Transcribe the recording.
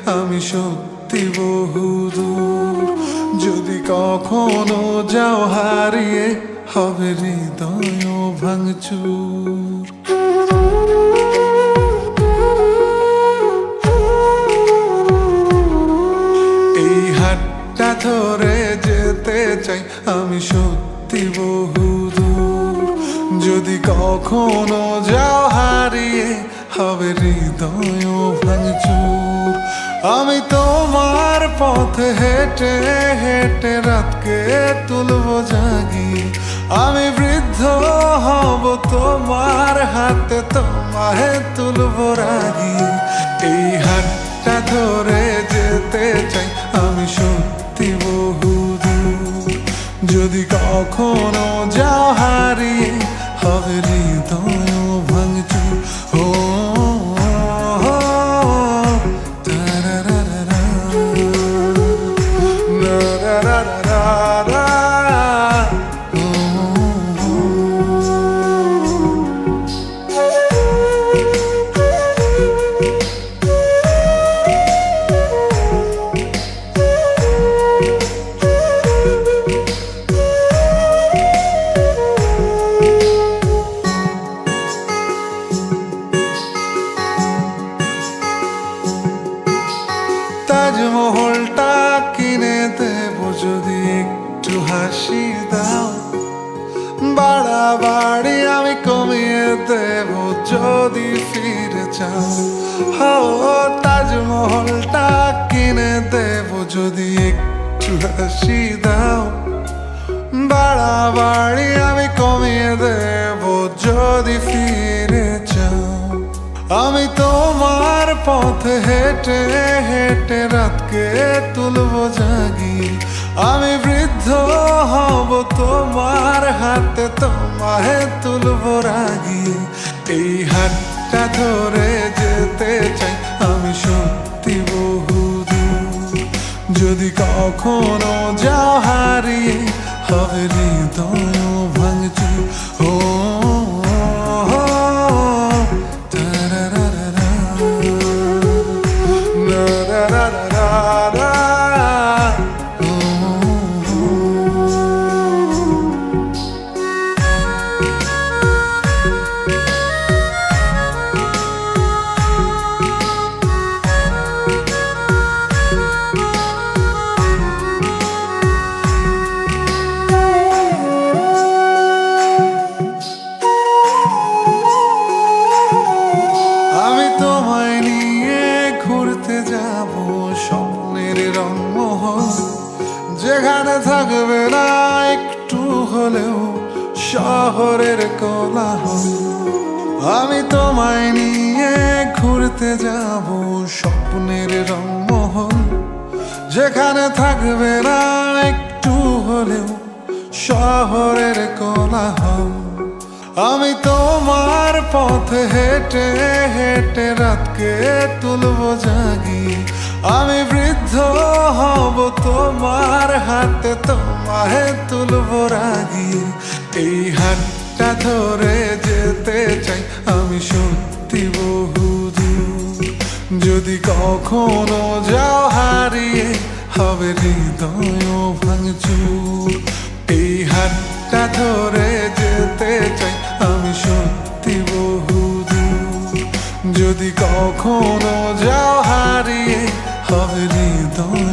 আমি সত্যি বহুদূর। যদি কখনো যাও হারিয়ে হবে হৃদয় ভাঙচুর। এই হাতটা ধরে যেতে চাই আমি সত্যি বহুদূর। যদি কখনো যাও হারিয়ে হবে হৃদয় ভাঙচুর। আমি তোমার পথে হেঁটে হেঁটে রাতকে তুলবো জাগিয়ে। আমি বৃদ্ধ হব তোমার হাতে, তোমায় তুলবো রাগিয়ে। এই হাতটা ধরে যেতে চাই আমি সত্যি বহুদূর। যদি কখনো যাও হারিয়ে হবে হৃদয় ভাঙচুর। ও তাজমহলটা কিনে দেব যদি একটু হাসি দাও। বাড়াবাড়ি আমি কমিয়ে দেব যদি ফিরে চাও। ও তাজমহলটা কিনে দেব যদি একটু হাসি দাও। বাড়াবাড়ি আমি কমিয়ে দেব যদি ফিরে চাও। আমি তোমার পথে হেঁটে হেঁটে রাতকে তুলবো জাগিয়ে। আমি বৃদ্ধ হব তোমার হাতে, তোমায় তুলবো রাগিয়ে। এই হাতটা ধরে যেতে চাই আমি সত্যি বহুদূর। যদি কখনো যাও হারিয়ে হবে হৃদয় ভাঙচুর। ও যেখানে থাকবে না একটু হলেও শহরের কোলাহল। আমি তোমায় নিয়ে ঘুরতে যাব স্বপ্নের রংমহল। যেখানে থাকবে না একটু হলেও শহরের কোলাহল। আমি তোমার পথে হেঁটে হেঁটে রাতকে তুলবো জাগিয়ে। আমি বৃদ্ধ হব তোমার হাতে, তোমায় তুলবো রাগিয়ে। এই হাতটা ধরে যেতে চাই আমি সত্যি বহুদূর। যদি কখনো যাও হারিয়ে হবে হৃদয় ভাঙচুর। এই হাতটা ধরে যেতে চাই আমি সত্যি বহুদূর। যদি কখনো যাও হারিয়ে হবে হৃদয়